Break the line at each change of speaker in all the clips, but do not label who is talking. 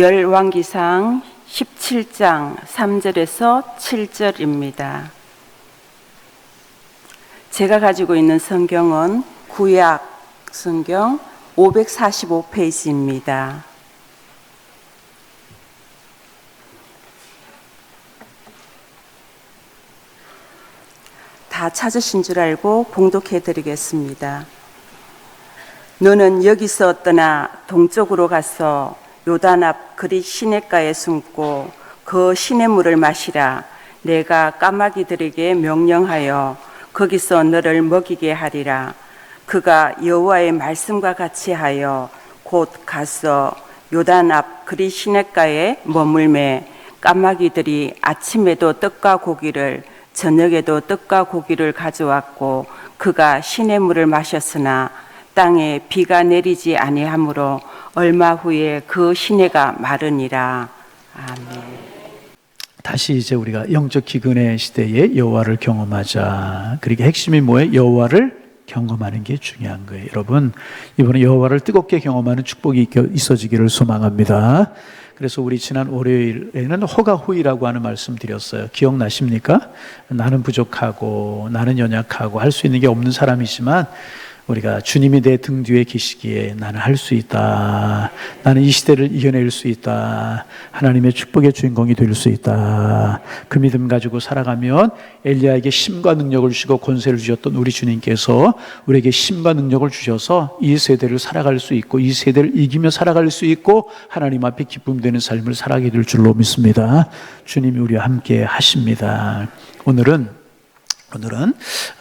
열왕기상 17장 3절에서 7절입니다. 제가 가지고 있는 성경은 구약 성경 545페이지입니다. 다 찾으신 줄 알고 봉독해 드리겠습니다. 너는 여기서 떠나 동쪽으로 가서 요단 앞 그릿 시냇가에 숨고 그 시냇물을 마시라. 내가 까마귀들에게 명령하여 거기서 너를 먹이게 하리라. 그가 여호와의 말씀과 같이 하여 곧 가서 요단 앞 그릿 시냇가에 머물매 까마귀들이 아침에도 떡과 고기를 저녁에도 떡과 고기를 가져왔고 그가 시냇물을 마셨으나 땅에 비가 내리지 아니하므로 얼마 후에 그 시내가 마르니라. 아멘.
다시 이제 우리가 영적 기근의 시대에 여호와를 경험하자. 그러니까 핵심이 뭐예요? 여호와를 경험하는 게 중요한 거예요. 여러분, 이번에 여호와를 뜨겁게 경험하는 축복이 있어지기를 소망합니다. 그래서 우리 지난 월요일에는 호가호이라고 하는 말씀 드렸어요. 기억나십니까? 나는 부족하고 나는 연약하고 할 수 있는 게 없는 사람이지만 우리가 주님이 내 등 뒤에 계시기에 나는 할 수 있다. 나는 이 시대를 이겨낼 수 있다. 하나님의 축복의 주인공이 될 수 있다. 그 믿음 가지고 살아가면 엘리야에게 힘과 능력을 주시고 권세를 주셨던 우리 주님께서 우리에게 힘과 능력을 주셔서 이 세대를 살아갈 수 있고 이 세대를 이기며 살아갈 수 있고 하나님 앞에 기쁨 되는 삶을 살아가게 될 줄로 믿습니다. 주님이 우리와 함께 하십니다. 오늘은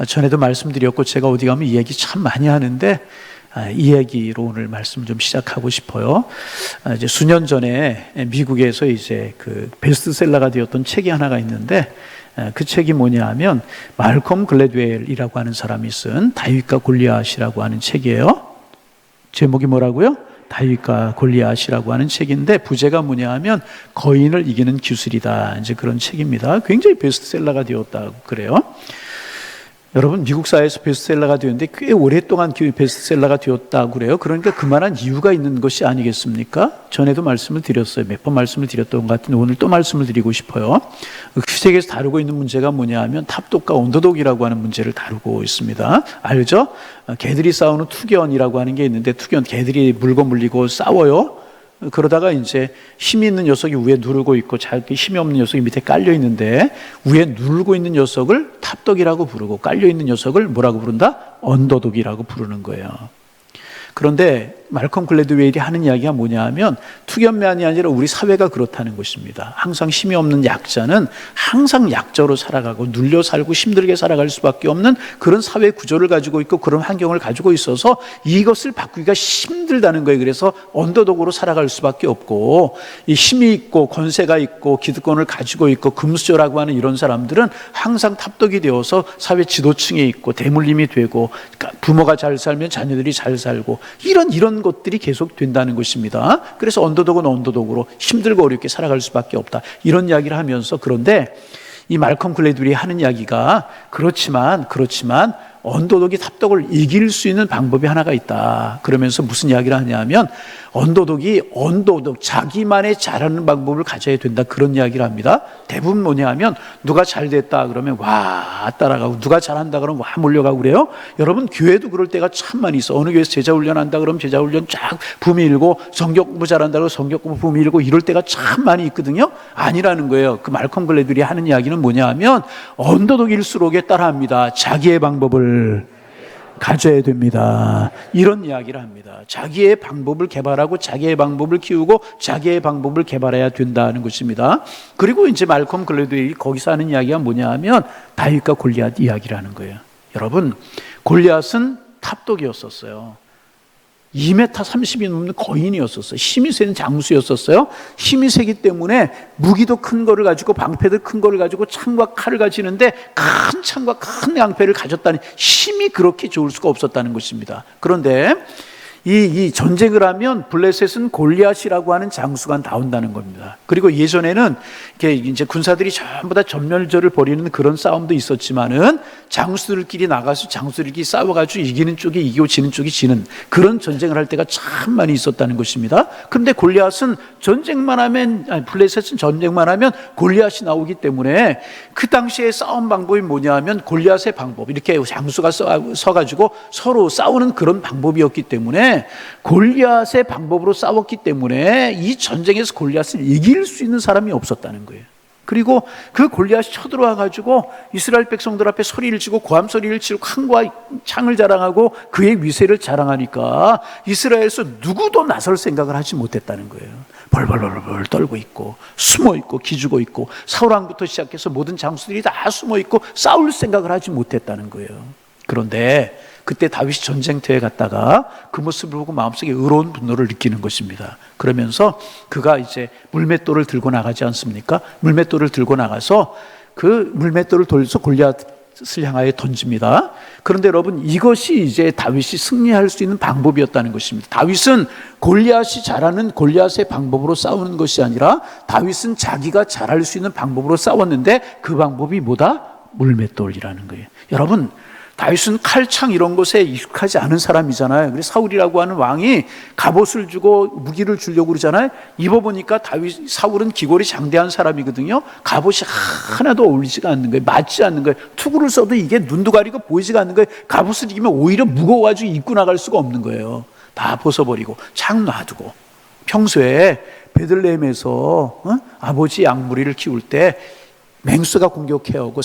전에도 말씀드렸고 제가 어디 가면 이 얘기 참 많이 하는데 이 얘기로 오늘 말씀 좀 시작하고 싶어요. 이제 수년 전에 미국에서 이제 그 베스트셀러가 되었던 책이 하나가 있는데 그 책이 뭐냐 하면 말콤 글래드웰이라고 하는 사람이 쓴 다윗과 골리앗이라고 하는 책이에요. 제목이 뭐라고요? 다윗과 골리앗이라고 하는 책인데 부제가 뭐냐 하면 거인을 이기는 기술이다. 이제 그런 책입니다. 굉장히 베스트셀러가 되었다고 그래요. 여러분, 미국 사회에서 베스트셀러가 되었는데 꽤 오랫동안 베스트셀러가 되었다고 그래요. 그러니까 그만한 이유가 있는 것이 아니겠습니까? 전에도 말씀을 드렸어요. 몇 번 말씀을 드렸던 것 같은데 오늘 또 말씀을 드리고 싶어요. 휴sek에서 다루고 있는 문제가 뭐냐 하면 탑독과 언더독이라고 하는 문제를 다루고 있습니다. 알죠? 개들이 싸우는 투견이라고 하는 게 있는데 개들이 물고 물리고 싸워요. 그러다가 이제 힘이 있는 녀석이 위에 누르고 있고 힘이 없는 녀석이 밑에 깔려 있는데 위에 누르고 있는 녀석을 탑독이라고 부르고 깔려 있는 녀석을 뭐라고 부른다? 언더독이라고 부르는 거예요. 그런데 말콤 글래드웰이 하는 이야기가 뭐냐 하면 투견만이 아니라 우리 사회가 그렇다는 것입니다. 항상 힘이 없는 약자는 항상 약자로 살아가고 눌려 살고 힘들게 살아갈 수밖에 없는 그런 사회 구조를 가지고 있고 그런 환경을 가지고 있어서 이것을 바꾸기가 힘들다는 거예요. 그래서 언더독으로 살아갈 수밖에 없고 이 힘이 있고 권세가 있고 기득권을 가지고 있고 금수저라고 하는 이런 사람들은 항상 탑독이 되어서 사회 지도층에 있고 대물림이 되고 부모가 잘 살면 자녀들이 잘 살고 이런 것들이 계속 된다는 것입니다. 그래서 언더독은 언더독으로 힘들고 어렵게 살아갈 수밖에 없다. 이런 이야기를 하면서 그런데 이 말콤 글래드웰이 하는 이야기가 그렇지만 언더독이 탑독을 이길 수 있는 방법이 하나가 있다. 그러면서 무슨 이야기를 하냐면 언더독이 자기만의 잘하는 방법을 가져야 된다. 그런 이야기를 합니다. 대부분 뭐냐 하면 누가 잘 됐다 그러면 와 따라가고 누가 잘한다 그러면 와 몰려가고 그래요. 여러분 교회도 그럴 때가 참 많이 있어. 어느 교회에서 제자훈련한다 그러면 제자훈련 쫙 붐이 일고 성경공부 잘한다 그러면 성경공부 붐이 일고 이럴 때가 참 많이 있거든요. 아니라는 거예요. 그 말콤 글래드웰이 하는 이야기는 뭐냐 하면 언더독일수록에 따라합니다. 자기의 방법을 가져야 됩니다. 이런 이야기를 합니다. 자기의 방법을 개발하고 자기의 방법을 키우고 자기의 방법을 개발해야 된다는 것입니다. 그리고 이제 말콤 글래드웰이 거기서 하는 이야기가 뭐냐 하면 다윗과 골리앗 이야기를 하는 거예요. 여러분, 골리앗은 탑독이었었어요. 2m 30이 넘는 거인이었었어요. 힘이 세는 장수였었어요. 힘이 세기 때문에 무기도 큰 거를 가지고 방패도 큰 거를 가지고 창과 칼을 가지는데 큰 창과 큰 양패를 가졌다니 힘이 그렇게 좋을 수가 없었다는 것입니다. 그런데 이 전쟁을 하면 블레셋은 골리앗이라고 하는 장수가 나온다는 겁니다. 그리고 예전에는 이렇게 이제 군사들이 전부 다 전멸전을 벌이는 그런 싸움도 있었지만은 장수들끼리 나가서 장수들끼리 싸워가지고 이기는 쪽이 이기고 지는 쪽이 지는 그런 전쟁을 할 때가 참 많이 있었다는 것입니다. 그런데 골리앗은 전쟁만 하면, 블레셋은 전쟁만 하면 골리앗이 나오기 때문에 그 당시에 싸움 방법이 뭐냐면 골리앗의 방법, 이렇게 장수가 서가지고 서로 싸우는 그런 방법이었기 때문에 골리앗의 방법으로 싸웠기 때문에 이 전쟁에서 골리앗을 이길 수 있는 사람이 없었다는 거예요. 그리고 그 골리앗이 쳐들어와 가지고 이스라엘 백성들 앞에 소리를 지고 고함 소리를 치고 칼과 창을 자랑하고 그의 위세를 자랑하니까 이스라엘에서 누구도 나설 생각을 하지 못했다는 거예요. 벌벌벌벌 떨고 있고 숨어 있고 기죽어 있고 사울 왕부터 시작해서 모든 장수들이 다 숨어 있고 싸울 생각을 하지 못했다는 거예요. 그런데 그때 다윗이 전쟁터에 갔다가 그 모습을 보고 마음속에 의로운 분노를 느끼는 것입니다. 그러면서 그가 이제 물맷돌을 들고 나가지 않습니까? 물맷돌을 들고 나가서 그 물맷돌을 돌려서 골리앗을 향하여 던집니다. 그런데 여러분, 이것이 이제 다윗이 승리할 수 있는 방법이었다는 것입니다. 다윗은 골리앗이 잘하는 골리앗의 방법으로 싸우는 것이 아니라 다윗은 자기가 잘할 수 있는 방법으로 싸웠는데 그 방법이 뭐다? 물맷돌이라는 거예요. 여러분, 다윗은 칼창 이런 것에 익숙하지 않은 사람이잖아요. 그래서 사울이라고 하는 왕이 갑옷을 주고 무기를 주려고 그러잖아요. 입어보니까 사울은 기골이 장대한 사람이거든요. 갑옷이 하나도 어울리지가 않는 거예요. 맞지 않는 거예요. 투구를 써도 이게 눈도 가리고 보이지가 않는 거예요. 갑옷을 입으면 오히려 무거워가지고 입고 나갈 수가 없는 거예요. 다 벗어버리고 창 놔두고. 평소에 베들레헴에서 아버지 양무리를 키울 때 맹수가 공격해오고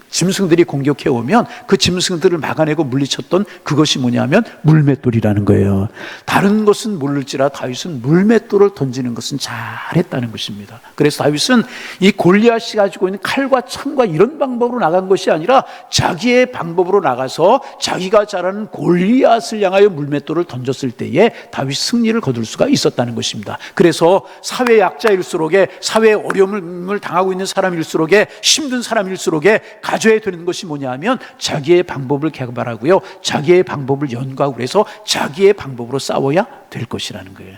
짐승들이 공격해오면 그 짐승들을 막아내고 물리쳤던 그것이 뭐냐면 물맷돌이라는 거예요. 다른 것은 모를지라 다윗은 물맷돌을 던지는 것은 잘했다는 것입니다. 그래서 다윗은 이 골리앗이 가지고 있는 칼과 창과 이런 방법으로 나간 것이 아니라 자기의 방법으로 나가서 자기가 잘하는 골리앗을 향하여 물맷돌을 던졌을 때에 다윗 승리를 거둘 수가 있었다는 것입니다. 그래서 사회 약자일수록에 사회의 어려움을 당하고 있는 사람일수록에 힘든 사람일수록에 가져야 되는 것이 뭐냐면 자기의 방법을 개발하고요, 자기의 방법을 연구하고 그래서 자기의 방법으로 싸워야 될 것이라는 거예요.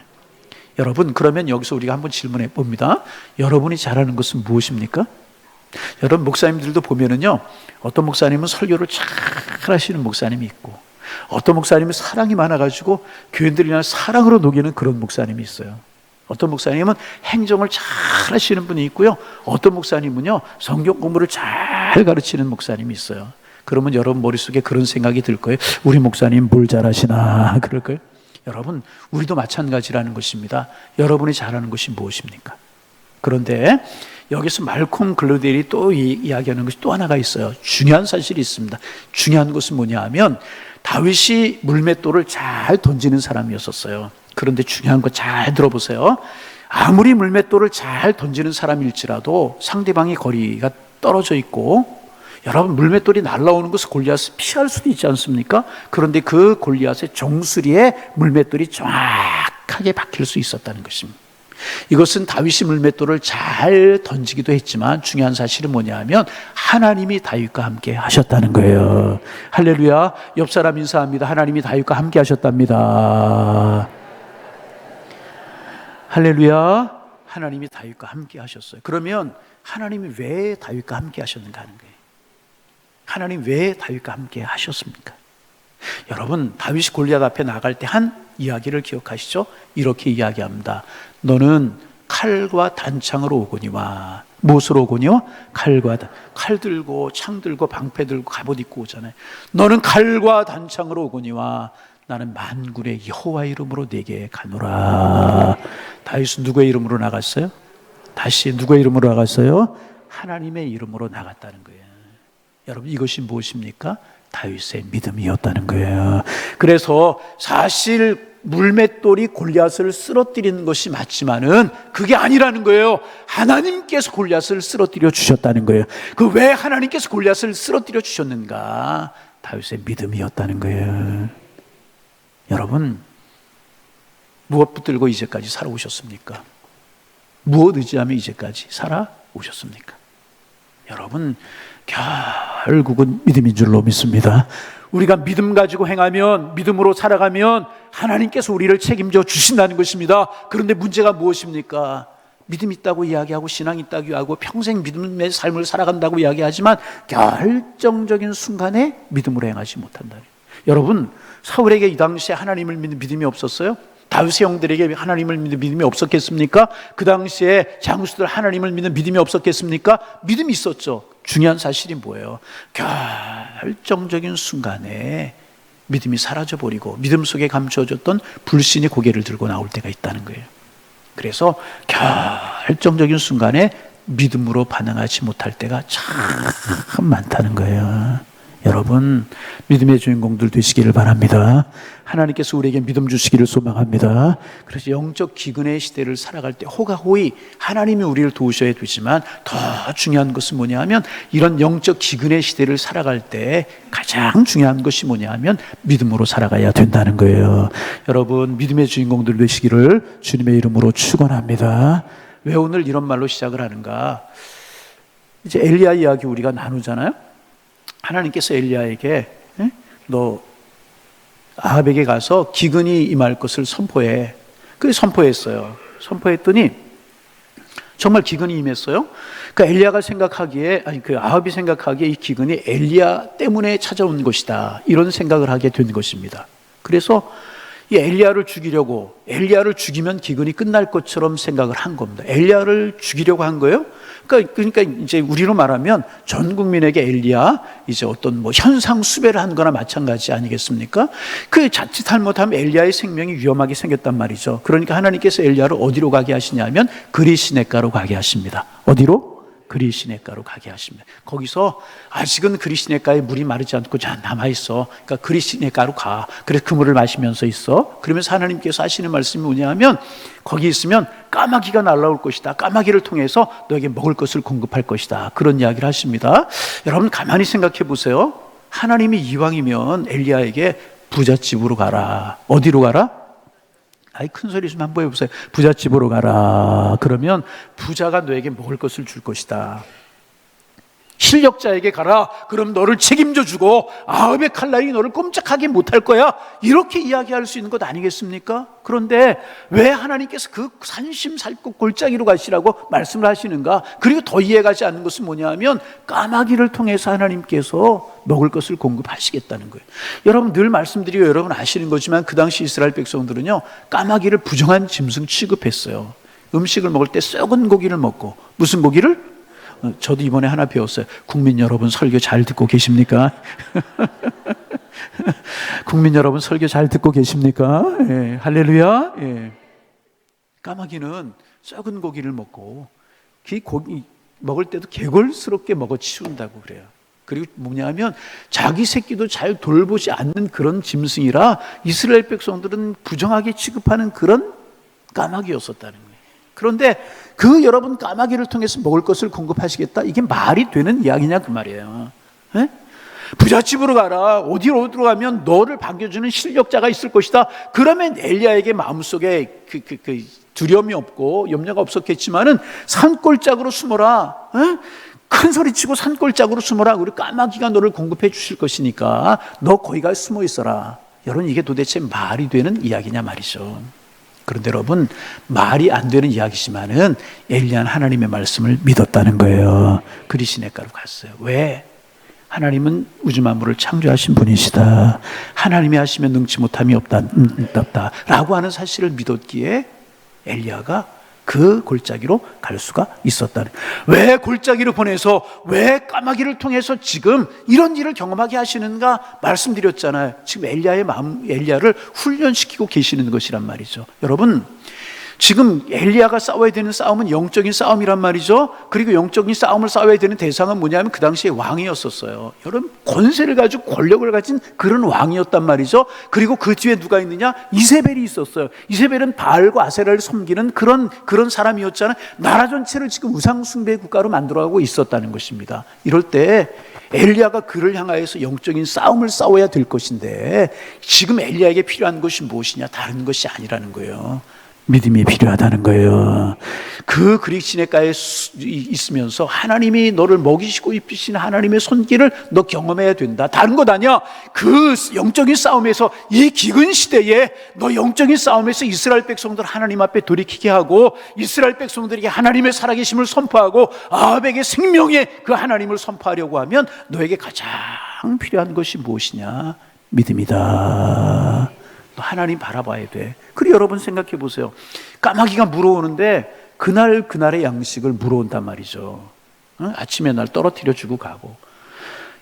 여러분, 그러면 여기서 우리가 한번 질문해 봅니다. 여러분이 잘하는 것은 무엇입니까? 여러분, 목사님들도 보면은요, 어떤 목사님은 설교를 잘 하시는 목사님이 있고 어떤 목사님은 사랑이 많아가지고 교인들이나 사랑으로 녹이는 그런 목사님이 있어요. 어떤 목사님은 행정을 잘 하시는 분이 있고요, 어떤 목사님은요 성경 공부를 잘 가르치는 목사님이 있어요. 그러면 여러분 머릿속에 그런 생각이 들 거예요. 우리 목사님 뭘 잘하시나 그럴 거예요. 여러분, 우리도 마찬가지라는 것입니다. 여러분이 잘하는 것이 무엇입니까? 그런데 여기서 말콤 글러델이 또 이야기하는 것이 또 하나가 있어요. 중요한 사실이 있습니다. 중요한 것은 뭐냐 하면 다윗이 물맷돌을 잘 던지는 사람이었었어요. 그런데 중요한 거 잘 들어보세요. 아무리 물맷돌을 잘 던지는 사람일지라도 상대방의 거리가 떨어져 있고, 여러분, 물맷돌이 날아오는 것을 골리앗을 피할 수도 있지 않습니까? 그런데 그 골리앗의 정수리에 물맷돌이 정확하게 박힐 수 있었다는 것입니다. 이것은 다윗이 물맷돌을 잘 던지기도 했지만 중요한 사실은 뭐냐 하면 하나님이 다윗과 함께 하셨다는 거예요. 할렐루야. 옆 사람 인사합니다. 하나님이 다윗과 함께 하셨답니다. 할렐루야. 하나님이 다윗과 함께 하셨어요. 그러면 하나님이 왜 다윗과 함께 하셨는가 하는 거예요. 하나님 왜 다윗과 함께 하셨습니까? 여러분, 다윗이 골리앗 앞에 나갈 때 한 이야기를 기억하시죠? 이렇게 이야기합니다. 너는 칼과 단창으로 오거니와. 무엇으로 오거니와? 칼 들고 창 들고 방패 들고 갑옷 입고 오잖아요. 너는 칼과 단창으로 오거니와 나는 만군의 여호와 이름으로 네게 가노라. 다윗은 누구의 이름으로 나갔어요? 다시 누구의 이름으로 나갔어요? 하나님의 이름으로 나갔다는 거예요. 여러분, 이것이 무엇입니까? 다윗의 믿음이었다는 거예요. 그래서 사실 물맷돌이 골리앗을 쓰러뜨리는 것이 맞지만은 그게 아니라는 거예요. 하나님께서 골리앗을 쓰러뜨려 주셨다는 거예요. 그 왜 하나님께서 골리앗을 쓰러뜨려 주셨는가? 다윗의 믿음이었다는 거예요. 여러분, 무엇 붙들고 이제까지 살아오셨습니까? 무엇 의지하며 이제까지 살아오셨습니까? 여러분, 결국은 믿음인 줄로 믿습니다. 우리가 믿음 가지고 행하면, 믿음으로 살아가면 하나님께서 우리를 책임져 주신다는 것입니다. 그런데 문제가 무엇입니까? 믿음 있다고 이야기하고 신앙 있다고 이야기하고 평생 믿음의 삶을 살아간다고 이야기하지만 결정적인 순간에 믿음으로 행하지 못한다. 여러분, 사울에게 이 당시에 하나님을 믿는 믿음이 없었어요? 다윗의 형들에게 하나님을 믿는 믿음이 없었겠습니까? 그 당시에 장수들 하나님을 믿는 믿음이 없었겠습니까? 믿음이 있었죠. 중요한 사실이 뭐예요? 결정적인 순간에 믿음이 사라져버리고 믿음 속에 감추어졌던 불신이 고개를 들고 나올 때가 있다는 거예요. 그래서 결정적인 순간에 믿음으로 반응하지 못할 때가 참 많다는 거예요. 여러분, 믿음의 주인공들 되시기를 바랍니다. 하나님께서 우리에게 믿음 주시기를 소망합니다. 그래서 영적 기근의 시대를 살아갈 때 호가호의 하나님이 우리를 도우셔야 되지만 더 중요한 것은 뭐냐 하면 이런 영적 기근의 시대를 살아갈 때 가장 중요한 것이 뭐냐 하면 믿음으로 살아가야 된다는 거예요. 여러분, 믿음의 주인공들 되시기를 주님의 이름으로 축원합니다. 왜 오늘 이런 말로 시작을 하는가? 이제 엘리야 이야기 우리가 나누잖아요. 하나님께서 엘리야에게 너 아합에게 가서 기근이 임할 것을 선포해. 그래서 선포했어요. 선포했더니 정말 기근이 임했어요. 그러니까 엘리야가 생각하기에, 아합이 생각하기에 이 기근이 엘리야 때문에 찾아온 것이다, 이런 생각을 하게 된 것입니다. 그래서 이 엘리야를 죽이려고, 엘리야를 죽이면 기근이 끝날 것처럼 생각을 한 겁니다. 엘리야를 죽이려고 한 거예요. 그러니까 이제 우리로 말하면 전 국민에게 엘리야 이제 어떤 뭐 현상 수배를 한 거나 마찬가지 아니겠습니까? 그 자칫 잘못하면 엘리야의 생명이 위험하게 생겼단 말이죠. 그러니까 하나님께서 엘리야를 어디로 가게 하시냐면 그리시네가로 가게 하십니다. 어디로? 그리시네가로 가게 하십니다. 거기서 아직은 그리시네가에 물이 마르지 않고 남아있어. 그러니까 그리시네가로 가. 그래서 그 물을 마시면서 있어. 그러면서 하나님께서 하시는 말씀이 뭐냐면 거기 있으면 까마귀가 날아올 것이다. 까마귀를 통해서 너에게 먹을 것을 공급할 것이다. 그런 이야기를 하십니다. 여러분, 가만히 생각해 보세요. 하나님이 이왕이면 엘리야에게 부잣집으로 가라. 어디로 가라? 큰 소리 좀 한번 해보세요. 부잣집으로 가라. 그러면 부자가 너에게 먹을 것을 줄 것이다. 실력자에게 가라. 그럼 너를 책임져 주고 아합의 칼날이 너를 꼼짝하게 못할 거야. 이렇게 이야기할 수 있는 것 아니겠습니까? 그런데 왜 하나님께서 그 산심살국 골짜기로 가시라고 말씀을 하시는가? 그리고 더 이해가지 않는 것은 뭐냐 하면 까마귀를 통해서 하나님께서 먹을 것을 공급하시겠다는 거예요. 여러분, 늘 말씀드리고 여러분 아시는 거지만 그 당시 이스라엘 백성들은요, 까마귀를 부정한 짐승 취급했어요. 음식을 먹을 때 썩은 고기를 먹고. 무슨 고기를? 저도 이번에 하나 배웠어요. 국민 여러분, 설교 잘 듣고 계십니까? 국민 여러분, 설교 잘 듣고 계십니까? 예, 할렐루야. 예. 까마귀는 썩은 고기를 먹고 그 고기 먹을 때도 개걸스럽게 먹어 치운다고 그래요. 그리고 뭐냐면 자기 새끼도 잘 돌보지 않는 그런 짐승이라 이스라엘 백성들은 부정하게 취급하는 그런 까마귀였었다는 거예요. 그런데 그 여러분 까마귀를 통해서 먹을 것을 공급하시겠다, 이게 말이 되는 이야기냐 그 말이에요. 에? 부잣집으로 가라. 어디로 가면 너를 반겨주는 실력자가 있을 것이다. 그러면 엘리야에게 마음속에 그 두려움이 없고 염려가 없었겠지만은 산골짜기로 숨어라. 에? 큰 소리 치고 산골짜기로 숨어라. 우리 까마귀가 너를 공급해 주실 것이니까 너 거기 가 숨어 있어라. 여러분, 이게 도대체 말이 되는 이야기냐 말이죠. 그런데 여러분, 말이 안 되는 이야기지만은 엘리야는 하나님의 말씀을 믿었다는 거예요. 그리시네가로 갔어요. 왜? 하나님은 우주 만물을 창조하신 분이시다. 하나님이 하시면 능치 못함이 없다 라고 하는 사실을 믿었기에 엘리야가 그 골짜기로 갈 수가 있었다는. 왜 골짜기로 보내서 왜 까마귀를 통해서 지금 이런 일을 경험하게 하시는가 말씀드렸잖아요. 지금 엘리야의 마음, 엘리야를 훈련시키고 계시는 것이란 말이죠. 여러분, 지금 엘리야가 싸워야 되는 싸움은 영적인 싸움이란 말이죠. 그리고 영적인 싸움을 싸워야 되는 대상은 뭐냐면 그 당시에 왕이었었어요. 여러분, 권세를 가지고 권력을 가진 그런 왕이었단 말이죠. 그리고 그 뒤에 누가 있느냐? 이세벨이 있었어요. 이세벨은 바알과 아세라를 섬기는 그런 사람이었잖아요. 나라 전체를 지금 우상숭배 국가로 만들어가고 있었다는 것입니다. 이럴 때 엘리야가 그를 향하여서 영적인 싸움을 싸워야 될 것인데 지금 엘리야에게 필요한 것이 무엇이냐? 다른 것이 아니라는 거예요. 믿음이 필요하다는 거예요. 그 그릭 시내가에 있으면서 하나님이 너를 먹이시고 입히신 하나님의 손길을 너 경험해야 된다. 다른 것 아니야. 그 영적인 싸움에서, 이 기근 시대에 너 영적인 싸움에서 이스라엘 백성들 하나님 앞에 돌이키게 하고, 이스라엘 백성들에게 하나님의 살아계심을 선포하고 아합에게 생명의 그 하나님을 선포하려고 하면 너에게 가장 필요한 것이 무엇이냐? 믿음이다. 너 하나님 바라봐야 돼. 그리고 여러분 생각해 보세요. 까마귀가 물어오는데 그날의 양식을 물어온단 말이죠. 아침에 날 떨어뜨려 주고 가고.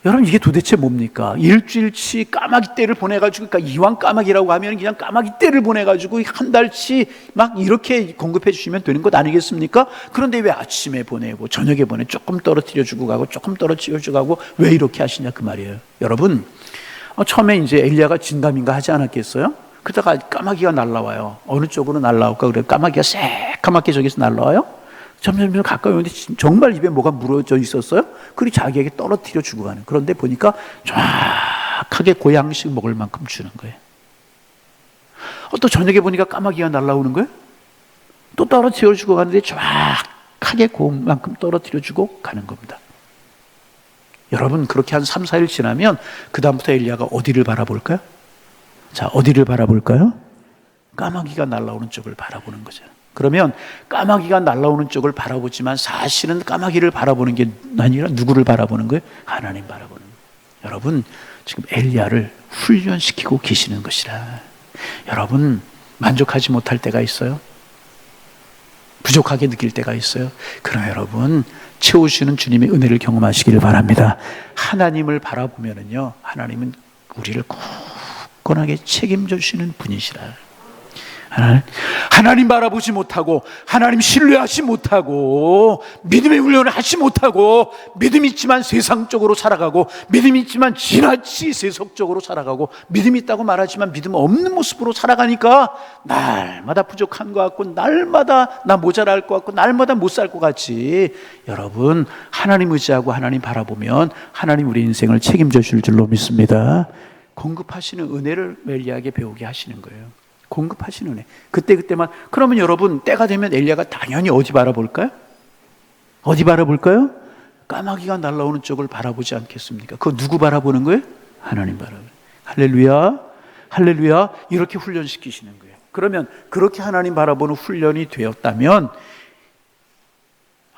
여러분, 이게 도대체 뭡니까? 일주일치 까마귀 떼를 보내가지고, 그러니까 이왕 까마귀라고 하면 그냥 까마귀 떼를 보내가지고 한 달치 막 이렇게 공급해 주시면 되는 것 아니겠습니까? 그런데 왜 아침에 보내고 저녁에 조금 떨어뜨려 주고 가고 조금 떨어뜨려 주고 가고, 왜 이렇게 하시냐 그 말이에요. 여러분, 처음에 이제 엘리야가 진감인가 하지 않았겠어요? 그러다가 까마귀가 날라와요. 어느 쪽으로 날라올까? 그래, 까마귀가 새까맣게 저기서 날라와요. 점점 가까이 오는데 정말 입에 뭐가 물어져 있었어요. 그리고 자기에게 떨어뜨려 주고 가는. 그런데 보니까 정확하게 그 양식 먹을 만큼 주는 거예요. 또 저녁에 보니까 까마귀가 날라오는 거예요. 또 떨어뜨려 주고 가는데 정확하게 그만큼 떨어뜨려 주고 가는 겁니다. 여러분, 그렇게 한 3, 4일 지나면 그 다음부터 엘리야가 어디를 바라볼까요? 자, 어디를 바라볼까요? 까마귀가 날아오는 쪽을 바라보는 거죠. 그러면 까마귀가 날아오는 쪽을 바라보지만 사실은 까마귀를 바라보는 게 아니라 누구를 바라보는 거예요? 하나님 바라보는 거예요. 여러분, 지금 엘리야를 훈련시키고 계시는 것이라. 여러분, 만족하지 못할 때가 있어요? 부족하게 느낄 때가 있어요? 그러나 여러분, 채우시는 주님의 은혜를 경험하시기를 바랍니다. 하나님을 바라보면은요, 하나님은 우리를 굳건하게 책임져 주시는 분이시라. 하나님 바라보지 못하고, 하나님 신뢰하지 못하고, 믿음의 훈련을 하지 못하고, 믿음 있지만 세상적으로 살아가고, 믿음 있지만 지나치 세속적으로 살아가고, 믿음 있다고 말하지만 믿음 없는 모습으로 살아가니까 날마다 부족한 것 같고, 날마다 나 모자랄 것 같고, 날마다 못 살 것 같지. 여러분, 하나님 의지하고 하나님 바라보면 하나님 우리 인생을 책임져 줄 줄로 믿습니다. 공급하시는 은혜를 엘리야에게 배우게 하시는 거예요. 공급하시는 은혜. 그때만. 그러면 여러분, 때가 되면 엘리야가 당연히 어디 바라볼까요? 어디 바라볼까요? 까마귀가 날아오는 쪽을 바라보지 않겠습니까? 그거 누구 바라보는 거예요? 하나님 바라보는 거예요. 할렐루야, 할렐루야. 이렇게 훈련시키시는 거예요. 그러면 그렇게 하나님 바라보는 훈련이 되었다면,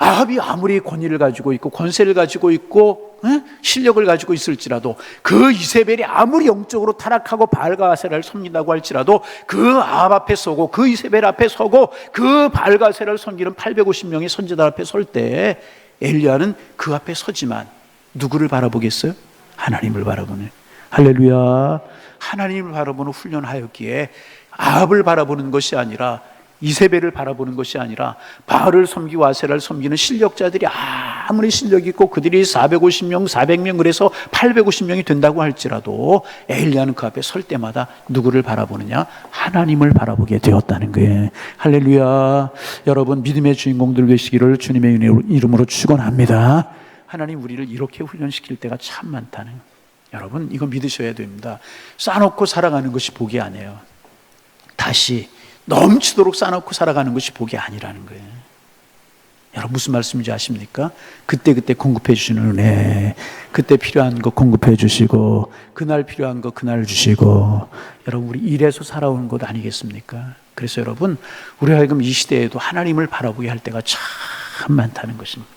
아합이 아무리 권위를 가지고 있고 권세를 가지고 있고 실력을 가지고 있을지라도, 그 이세벨이 아무리 영적으로 타락하고 바알과 아세라를 섬긴다고 할지라도, 그 아합 앞에 서고 그 이세벨 앞에 서고 그 바알과 아세라를 섬기는 850명의 선지자 앞에 설 때 엘리야는 그 앞에 서지만 누구를 바라보겠어요? 하나님을 바라보는. 할렐루야. 하나님을 바라보는 훈련하였기에 아합을 바라보는 것이 아니라, 이세벨을 바라보는 것이 아니라, 바알을 섬기고 아세라를 섬기는 실력자들이 아무리 실력이 있고 그들이 450명, 400명, 그래서 850명이 된다고 할지라도 엘리야는 그 앞에 설 때마다 누구를 바라보느냐? 하나님을 바라보게 되었다는 거예요. 할렐루야. 여러분, 믿음의 주인공들 되시기를 주님의 이름으로 축원합니다. 하나님 우리를 이렇게 훈련시킬 때가 참 많다는 거예요. 여러분, 이거 믿으셔야 됩니다. 쌓아놓고 살아가는 것이 복이 아니에요. 다시 넘치도록 쌓아놓고 살아가는 것이 복이 아니라는 거예요. 여러분, 무슨 말씀인지 아십니까? 그때 공급해 주시는 은혜, 그때 필요한 거 공급해 주시고, 그날 필요한 거 그날 주시고, 여러분, 우리 이래서 살아오는 것 아니겠습니까? 그래서 여러분, 우리 하여금 이 시대에도 하나님을 바라보게 할 때가 참 많다는 것입니다.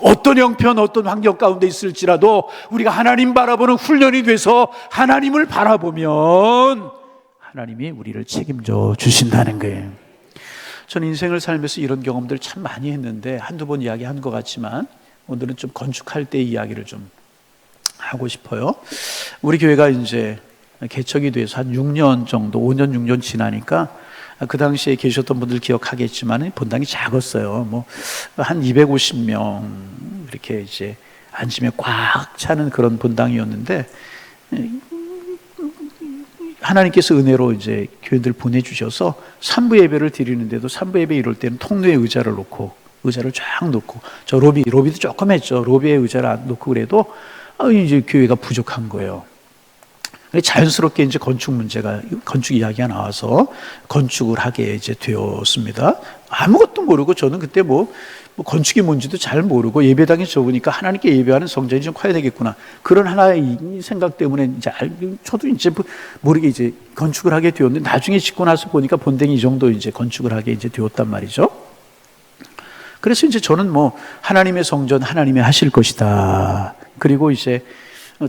어떤 형편, 어떤 환경 가운데 있을지라도 우리가 하나님 바라보는 훈련이 돼서 하나님을 바라보면 하나님이 우리를 책임져 주신다는 거예요. 저는 인생을 살면서 이런 경험들 참 많이 했는데, 한두 번 이야기한 것 같지만 오늘은 좀 건축할 때 이야기를 좀 하고 싶어요. 우리 교회가 이제 개척이 돼서 한 6년 정도, 5년, 6년 지나니까, 그 당시에 계셨던 분들 기억하겠지만 본당이 작았어요. 뭐 한 250명 이렇게 이제 앉으면 꽉 차는 그런 본당이었는데, 하나님께서 은혜로 이제 교인들 보내주셔서 3부 예배를 드리는데도 3부 예배 이럴 때는 통로에 의자를 쫙 놓고, 저 로비도 조금 했죠. 로비에 의자를 놓고 그래도 이제 교회가 부족한 거예요. 자연스럽게 이제 건축 이야기가 나와서 건축을 하게 이제 되었습니다. 아무것도 모르고 저는 그때 뭐 건축이 뭔지도 잘 모르고 예배당에 적으니까 하나님께 예배하는 성전이 좀 커야 되겠구나. 그런 하나의 생각 때문에 이제 저도 이제 모르게 이제 건축을 하게 되었는데 나중에 짓고 나서 보니까 본댕이 이 정도 이제 건축을 하게 이제 되었단 말이죠. 그래서 이제 저는 뭐 하나님의 성전 하나님이 하실 것이다. 그리고 이제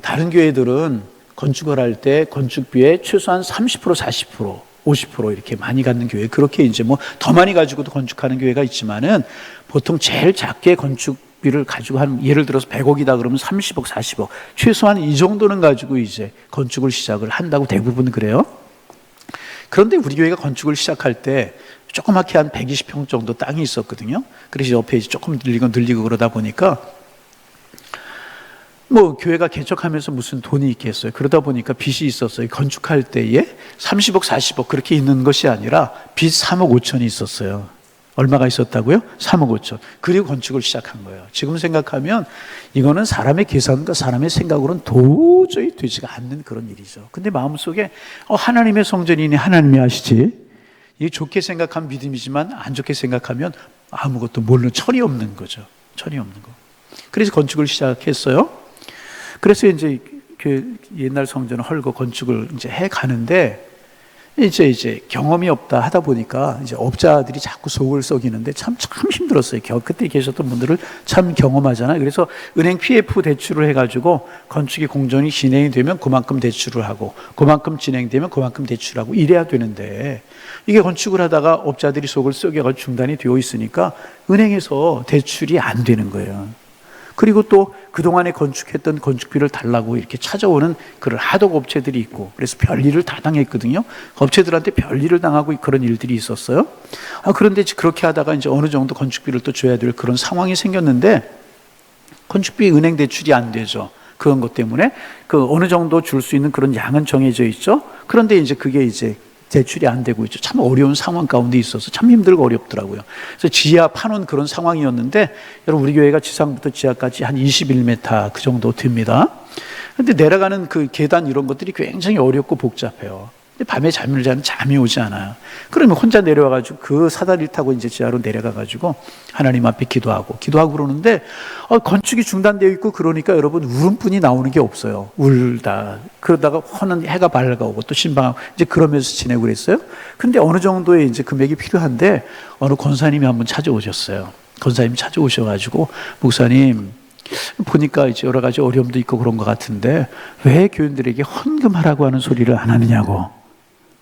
다른 교회들은 건축을 할 때 건축비의 최소한 30%, 40%, 50% 이렇게 많이 갖는 교회, 그렇게 이제 뭐 더 많이 가지고도 건축하는 교회가 있지만은 보통 제일 작게 건축비를 가지고 한 예를 들어서 100억이다 그러면 30억, 40억 최소한 이 정도는 가지고 이제 건축을 시작을 한다고 대부분 그래요. 그런데 우리 교회가 건축을 시작할 때 조그맣게 한 120평 정도 땅이 있었거든요. 그래서 옆에 조금 늘리고 그러다 보니까 뭐 교회가 개척하면서 무슨 돈이 있겠어요. 그러다 보니까 빚이 있었어요. 건축할 때에 30억, 40억 그렇게 있는 것이 아니라 빚 3억 5천이 있었어요. 얼마가 있었다고요? 3억 5천. 그리고 건축을 시작한 거예요. 지금 생각하면 이거는 사람의 계산과 사람의 생각으로는 도저히 되지가 않는 그런 일이죠. 근데 마음속에 하나님의 성전이니 하나님이 하시지. 이게 좋게 생각하면 믿음이지만 안 좋게 생각하면 아무것도 모르는 철이 없는 거죠. 철이 없는 거. 그래서 건축을 시작했어요. 그래서 이제 그 옛날 성전을 헐고 건축을 이제 해 가는데 이제 경험이 없다 하다 보니까 이제 업자들이 자꾸 속을 썩이는데 참 힘들었어요. 그때 계셨던 분들을 참 경험하잖아요. 그래서 은행 PF 대출을 해가지고 건축이 공정이 진행이 되면 그만큼 대출을 하고 그만큼 진행되면 그만큼 대출하고 이래야 되는데 이게 건축을 하다가 업자들이 속을 썩여가지고 중단이 되어 있으니까 은행에서 대출이 안 되는 거예요. 그리고 또 그동안에 건축했던 건축비를 달라고 이렇게 찾아오는 그런 하덕 업체들이 있고 그래서 별일을 다 당했거든요. 업체들한테 별일을 당하고 그런 일들이 있었어요. 그런데 그렇게 하다가 이제 어느 정도 건축비를 또 줘야 될 그런 상황이 생겼는데 건축비 은행 대출이 안 되죠. 그런 것 때문에 그 어느 정도 줄 수 있는 그런 양은 정해져 있죠. 그런데 이제 그게 이제 대출이 안 되고 있죠. 참 어려운 상황 가운데 있어서 참 힘들고 어렵더라고요. 그래서 지하 파놓은 그런 상황이었는데 여러분 우리 교회가 지상부터 지하까지 한 21m 그 정도 됩니다. 그런데 내려가는 그 계단 이런 것들이 굉장히 어렵고 복잡해요. 근데 밤에 잠을 자면 잠이 오지 않아요. 그러면 혼자 내려와가지고 그 사다리를 타고 이제 지하로 내려가가지고 하나님 앞에 기도하고 그러는데 건축이 중단되어 있고 그러니까 여러분 울음뿐이 나오는 게 없어요. 울다 그러다가 허는 해가 밝아오고 또 신방하고 이제 그러면서 지내고 그랬어요. 근데 어느 정도의 이제 금액이 필요한데 어느 권사님이 한번 찾아오셨어요. 권사님이 찾아오셔가지고 목사님 보니까 이제 여러 가지 어려움도 있고 그런 것 같은데 왜 교인들에게 헌금하라고 하는 소리를 안 하느냐고.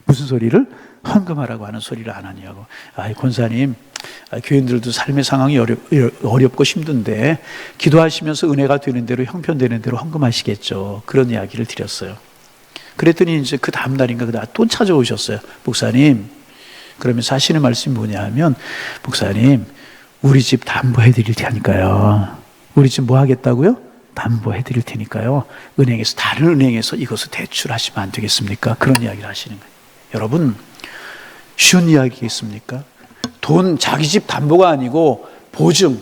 무슨 소리를? 헌금하라고 하는 소리를 안 하냐고. 권사님, 교인들도 삶의 상황이 어렵고 힘든데 기도하시면서 은혜가 되는 대로 형편되는 대로 헌금하시겠죠. 그런 이야기를 드렸어요. 그랬더니 이제 그 다음 날인가 그날 또 찾아오셨어요. 목사님, 그러면서 하시는 말씀이 뭐냐 하면 목사님, 우리 집 담보해 드릴 테니까요. 우리 집 뭐 하겠다고요? 담보해 드릴 테니까요. 다른 은행에서 이것을 대출하시면 안 되겠습니까? 그런 이야기를 하시는 거예요. 여러분, 쉬운 이야기겠습니까? 돈, 자기 집 담보가 아니고 보증,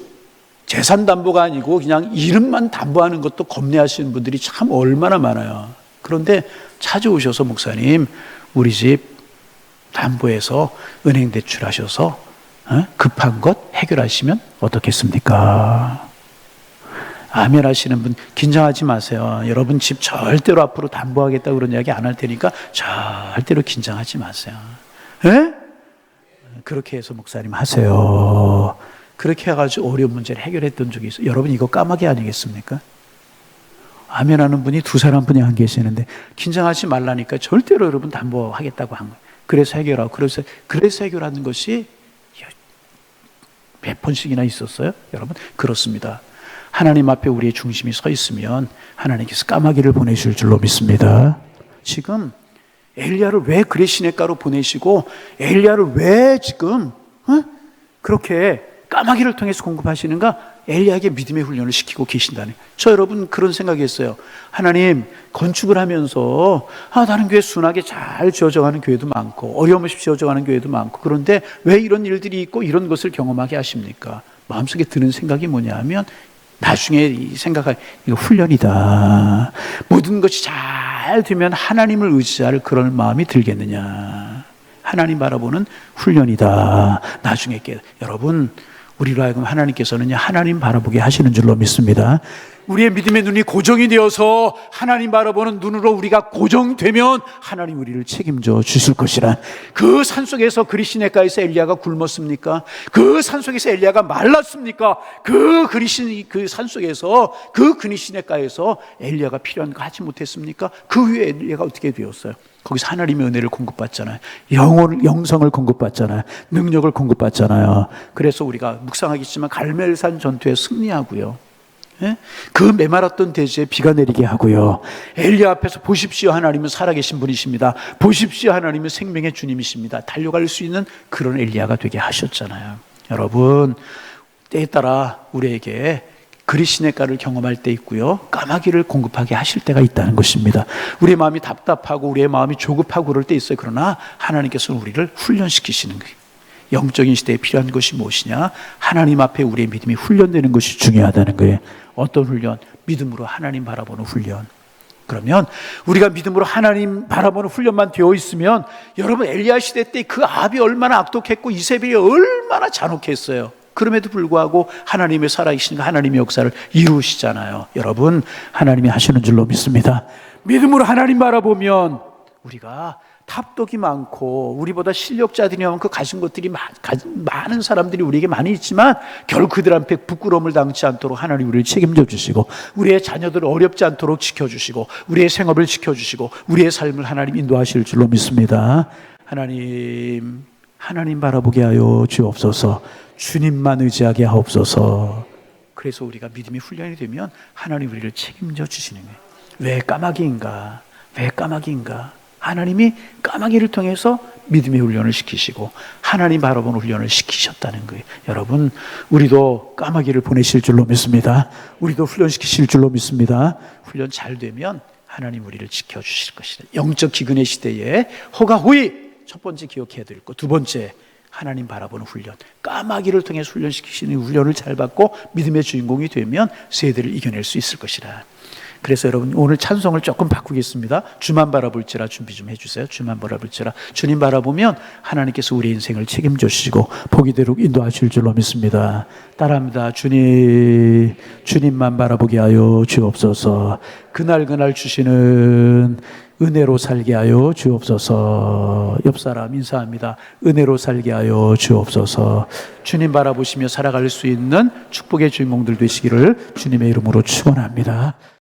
재산 담보가 아니고 그냥 이름만 담보하는 것도 겁내하시는 분들이 참 얼마나 많아요. 그런데 찾아오셔서 목사님, 우리 집 담보해서 은행 대출하셔서 급한 것 해결하시면 어떻겠습니까? 아멘 하시는 분 긴장하지 마세요. 여러분 집 절대로 앞으로 담보하겠다고 그런 이야기 안 할 테니까 절대로 긴장하지 마세요. 에? 그렇게 해서 목사님 하세요. 그렇게 해가지고 어려운 문제를 해결했던 적이 있어요. 여러분 이거 까마귀 아니겠습니까? 아멘 하는 분이 두 사람뿐이 안 계시는데 긴장하지 말라니까 절대로 여러분 담보하겠다고 한 거예요. 그래서 해결하고 그래서 해결하는 것이 몇 번씩이나 있었어요? 여러분 그렇습니다. 하나님 앞에 우리의 중심이 서 있으면 하나님께서 까마귀를 보내실 줄로 믿습니다. 지금 엘리야를 왜 그레 시냇가로 보내시고 엘리야를 왜 지금 그렇게 까마귀를 통해서 공급하시는가? 엘리야에게 믿음의 훈련을 시키고 계신다는. 저 여러분 그런 생각했어요. 하나님 건축을 하면서 다른 교회 순하게 잘 지어져가는 교회도 많고 어려움 없이 지어져가는 교회도 많고 그런데 왜 이런 일들이 있고 이런 것을 경험하게 하십니까? 마음속에 드는 생각이 뭐냐 하면 나중에 생각할 이거 훈련이다. 모든 것이 잘 잘 되면 하나님을 의지할 그런 마음이 들겠느냐. 하나님 바라보는 훈련이다. 나중에 여러분, 우리로 하여금 하나님께서는 하나님 바라보게 하시는 줄로 믿습니다. 우리의 믿음의 눈이 고정이 되어서 하나님 바라보는 눈으로 우리가 고정되면 하나님 우리를 책임져 주실 것이라. 그 산속에서 그리시네가에서 엘리야가 굶었습니까? 그 산속에서 엘리야가 말랐습니까? 그 산속에서 그 그리시네가에서 엘리야가 필요한 거 하지 못했습니까? 그 후에 엘리야가 어떻게 되었어요? 거기서 하나님의 은혜를 공급받잖아요. 영성을 공급받잖아요. 능력을 공급받잖아요. 그래서 우리가 묵상하겠지만 갈멜산 전투에 승리하고요. 예? 그 메마랐던 대지에 비가 내리게 하고요. 엘리야 앞에서 보십시오, 하나님은 살아계신 분이십니다. 보십시오, 하나님은 생명의 주님이십니다. 달려갈 수 있는 그런 엘리야가 되게 하셨잖아요. 여러분, 때에 따라 우리에게 그리시네가를 경험할 때 있고요, 까마귀를 공급하게 하실 때가 있다는 것입니다. 우리의 마음이 답답하고 우리의 마음이 조급하고 그럴 때 있어요. 그러나 하나님께서는 우리를 훈련시키시는 거예요. 영적인 시대에 필요한 것이 무엇이냐? 하나님 앞에 우리의 믿음이 훈련되는 것이 중요하다는 거예요. 어떤 훈련? 믿음으로 하나님 바라보는 훈련. 그러면 우리가 믿음으로 하나님 바라보는 훈련만 되어 있으면, 여러분, 엘리야 시대 때 그 아합이 얼마나 악독했고 이세벨이 얼마나 잔혹했어요. 그럼에도 불구하고 하나님의 살아계신 하나님의 역사를 이루시잖아요. 여러분, 하나님이 하시는 줄로 믿습니다. 믿음으로 하나님 바라보면 우리가 탑독이 많고 우리보다 실력자들이 많고 가진 것들이 많은 사람들이 우리에게 많이 있지만 결국 그들 앞에 부끄러움을 당치 않도록 하나님 우리를 책임져 주시고, 우리의 자녀들을 어렵지 않도록 지켜주시고, 우리의 생업을 지켜주시고, 우리의 삶을 하나님 인도하실 줄로 믿습니다. 하나님 바라보게 하여 주옵소서. 주님만 의지하게 하옵소서. 그래서 우리가 믿음의 훈련이 되면 하나님 우리를 책임져 주시는 거예요. 왜 까마귀인가? 왜 까마귀인가? 하나님이 까마귀를 통해서 믿음의 훈련을 시키시고 하나님 바라보는 훈련을 시키셨다는 거예요. 여러분, 우리도 까마귀를 보내실 줄로 믿습니다. 우리도 훈련시키실 줄로 믿습니다. 훈련 잘 되면 하나님 우리를 지켜주실 것이다. 영적 기근의 시대에 호가호의 첫 번째 기억해야 될 것. 두 번째, 하나님 바라보는 훈련. 까마귀를 통해 훈련시키시는 훈련을 잘 받고 믿음의 주인공이 되면 세대를 이겨낼 수 있을 것이라. 그래서 여러분, 오늘 찬송을 조금 바꾸겠습니다. 주만 바라볼지라 준비 좀 해주세요. 주만 바라볼지라. 주님 바라보면 하나님께서 우리 인생을 책임져 주시고 복이대로 인도하실 줄로 믿습니다. 따라합니다. 주님만 바라보게 하여 주옵소서. 그날 주시는 은혜로 살게 하여 주옵소서. 옆사람 인사합니다. 은혜로 살게 하여 주옵소서. 주님 바라보시며 살아갈 수 있는 축복의 주인공들 되시기를 주님의 이름으로 축원합니다.